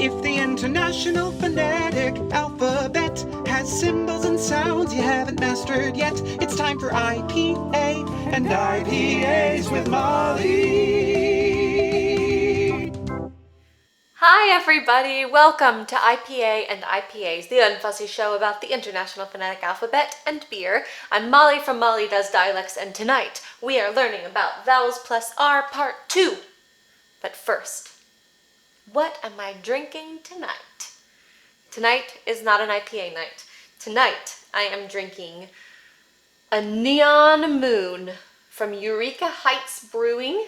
If the International Phonetic Alphabet has symbols and sounds you haven't mastered yet, it's time for IPA and IPAs with Molly. Hi everybody, welcome to IPA and IPAs, the unfussy show about the International Phonetic Alphabet and beer. I'm Molly from Molly Does Dialects, and tonight we are learning about Vowels plus R Part 2. But first, what am I drinking tonight? Tonight is not an IPA night. Tonight I am drinking a Neon Moon from Eureka Heights Brewing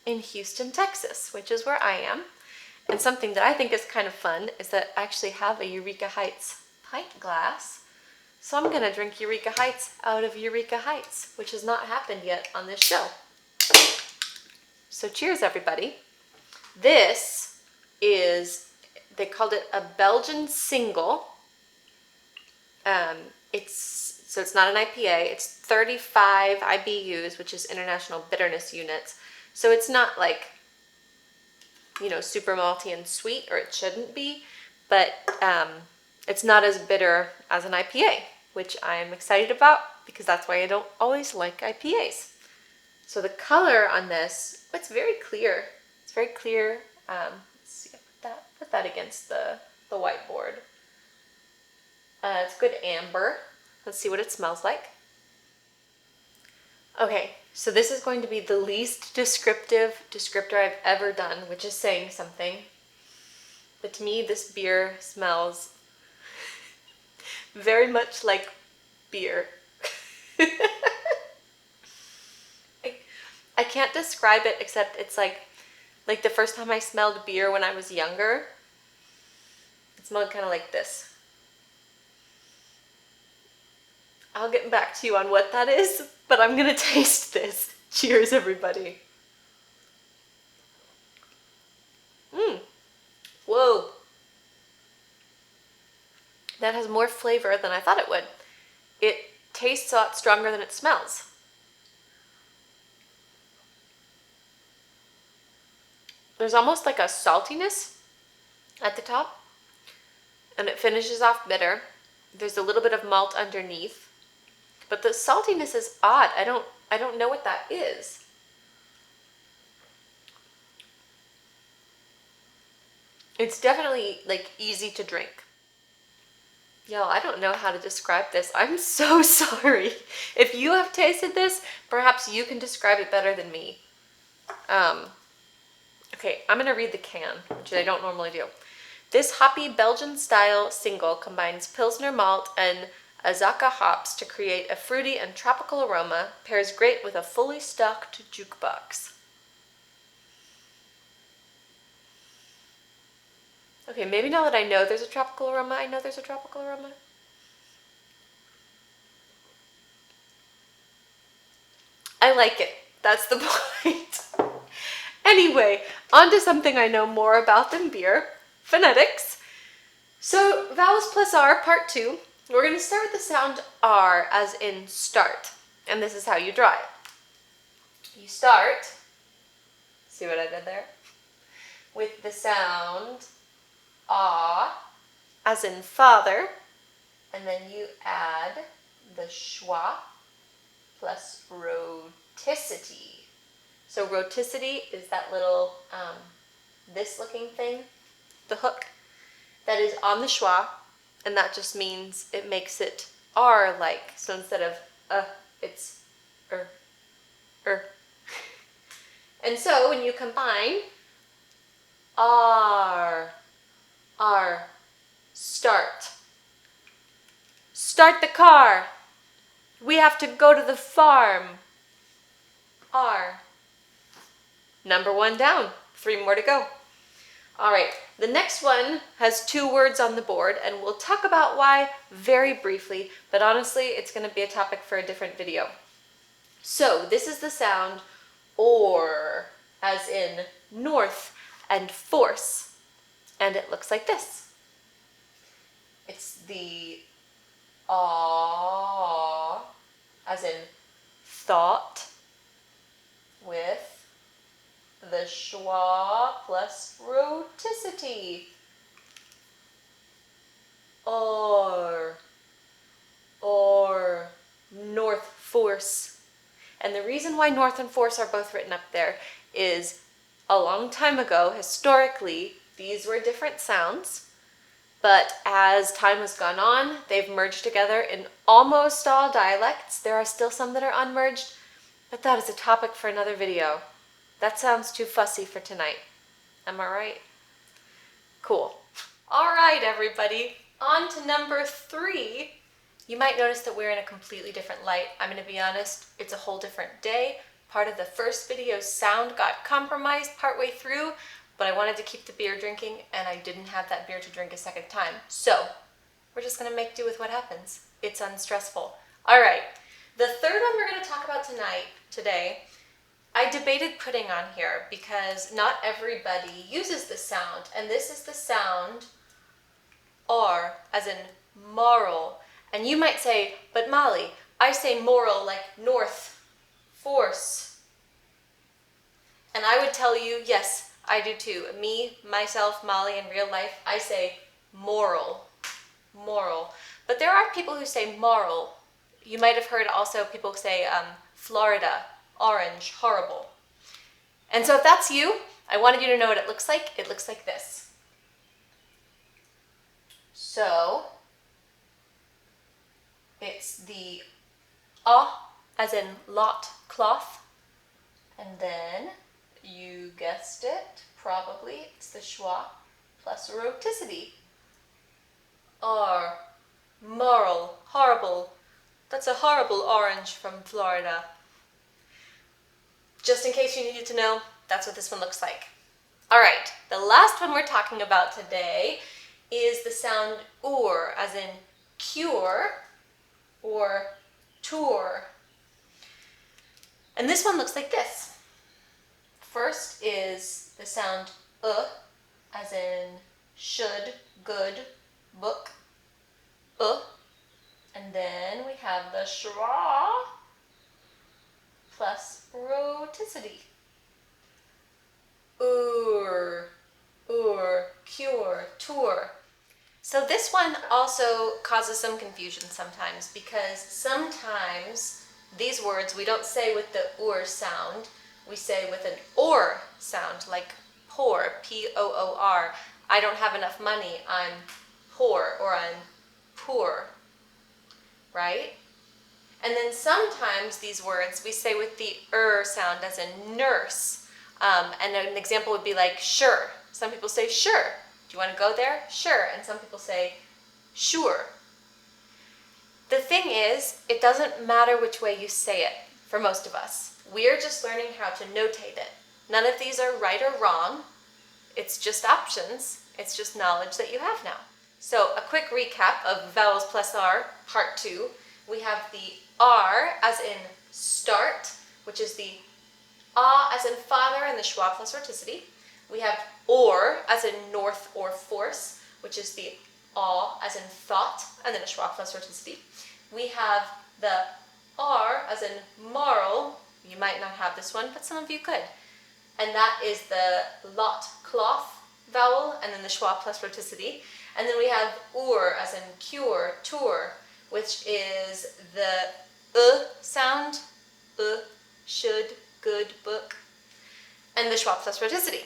in Houston, Texas, which is where I am. And something that I think is kind of fun is that I actually have a Eureka Heights pint glass. So I'm going to drink Eureka Heights out of Eureka Heights, which has not happened yet on this show. So cheers, everybody. This is, they called it a Belgian single. It's not an IPA. It's 35 IBUs, which is International Bitterness Units. So it's not like, you know, super malty and sweet, or it shouldn't be, but it's not as bitter as an IPA, which I'm excited about because that's why I don't always like IPAs. So the color on this, it's very clear. It's very clear. Let's see, put that against the whiteboard. It's good amber. Let's see what it smells like. Okay, so this is going to be the least descriptive descriptor I've ever done, which is saying something. But to me, this beer smells very much like beer. I can't describe it except it's like the first time I smelled beer when I was younger. It smelled kind of like this. I'll get back to you on what that is, but I'm gonna taste this. Cheers, everybody. Whoa. That has more flavor than I thought it would. It tastes a lot stronger than it smells. There's almost like a saltiness at the top, and it finishes off bitter. There's a little bit of malt underneath. But the saltiness is odd. I don't know what that is. It's definitely like easy to drink. Y'all, I don't know how to describe this. I'm so sorry. If you have tasted this, perhaps you can describe it better than me. Okay, I'm gonna read the can, which I don't normally do. This hoppy Belgian style single combines Pilsner malt and Azaka hops to create a fruity and tropical aroma, pairs great with a fully stocked jukebox. Okay, maybe now that I know there's a tropical aroma, I know there's a tropical aroma. I like it. That's the point. Anyway, on to something I know more about than beer, phonetics. So, Vowels plus R, part 2. We're going to start with the sound R, as in start. And this is how you draw it. You start, see what I did there? With the sound ah, as in father. And then you add the schwa plus rhoticity. So rhoticity is that little, this looking thing, the hook, that is on the schwa. And that just means it makes it R-like. So instead of it's er. And so when you combine R, start. Start the car. We have to go to the farm. R. Number 1 down. 3 more to go. All right, the next one has 2 words on the board, and we'll talk about why very briefly, but honestly, it's going to be a topic for a different video. So this is the sound or, as in north and force, and it looks like this. It's the ah, as in thought, with the schwa plus rhoticity. or, north force. And the reason why north and force are both written up there is a long time ago, historically, these were different sounds. But as time has gone on, they've merged together in almost all dialects. There are still some that are unmerged, but that is a topic for another video. That sounds too fussy for tonight. Am I right? Cool. All right, everybody. On to number 3. You might notice that we're in a completely different light. I'm going to be honest, it's a whole different day. Part of the first video's sound got compromised partway through, but I wanted to keep the beer drinking, and I didn't have that beer to drink a second time. So, we're just going to make do with what happens. It's unstressful. All right, the third one we're going to talk about today, I debated putting on here because not everybody uses this sound, and this is the sound R, as in moral. And you might say, but Molly, I say moral like north, force. And I would tell you, yes, I do too. Me, myself, Molly, in real life, I say moral, moral. But there are people who say moral. You might have heard also people say Florida, orange, horrible. And so if that's you, I wanted you to know what it looks like. It looks like this. So, it's the as in lot, cloth, and then, you guessed it, probably, it's the schwa plus rhoticity. R, moral, horrible. That's a horrible orange from Florida. Just in case you needed to know, that's what this one looks like. All right, the last one we're talking about today is the sound as in cure or tour. And this one looks like this. First is the sound as in should, good, book, and then we have the schwa plus rhoticity. Cure, tour. So this one also causes some confusion sometimes because sometimes these words we don't say with the sound, we say with an or sound, like poor, P-O-O-R. I don't have enough money, I'm poor, or I'm poor, right? And then sometimes these words we say with the sound as in nurse. And an example would be like sure. Some people say sure. Do you want to go there? Sure. And some people say sure. The thing is, it doesn't matter which way you say it for most of us. We're just learning how to notate it. None of these are right or wrong. It's just options. It's just knowledge that you have now. So a quick recap of Vowels plus R, part 2. We have the R as in start, which is the as in father and the schwa plus rhoticity. We have or as in north or force, which is the as in thought and then a schwa plus rhoticity. We have the R as in moral. You might not have this one, but some of you could. And that is the lot, cloth vowel, and then the schwa plus rhoticity. And then we have as in cure, tour, which is the sound, should, good, book, and the schwa plus rhoticity.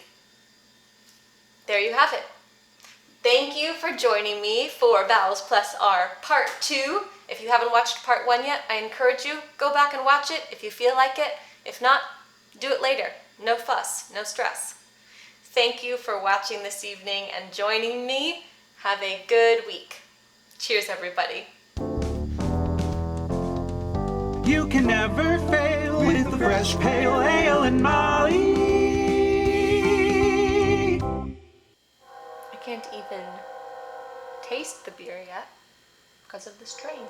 There you have it. Thank you for joining me for Vowels plus R part 2. If you haven't watched part 1 yet, I encourage you, go back and watch it if you feel like it. If not, do it later. No fuss, no stress. Thank you for watching this evening and joining me. Have a good week. Cheers, everybody. You can never fail with the fresh pale ale and Molly. I can't even taste the beer yet because of this train.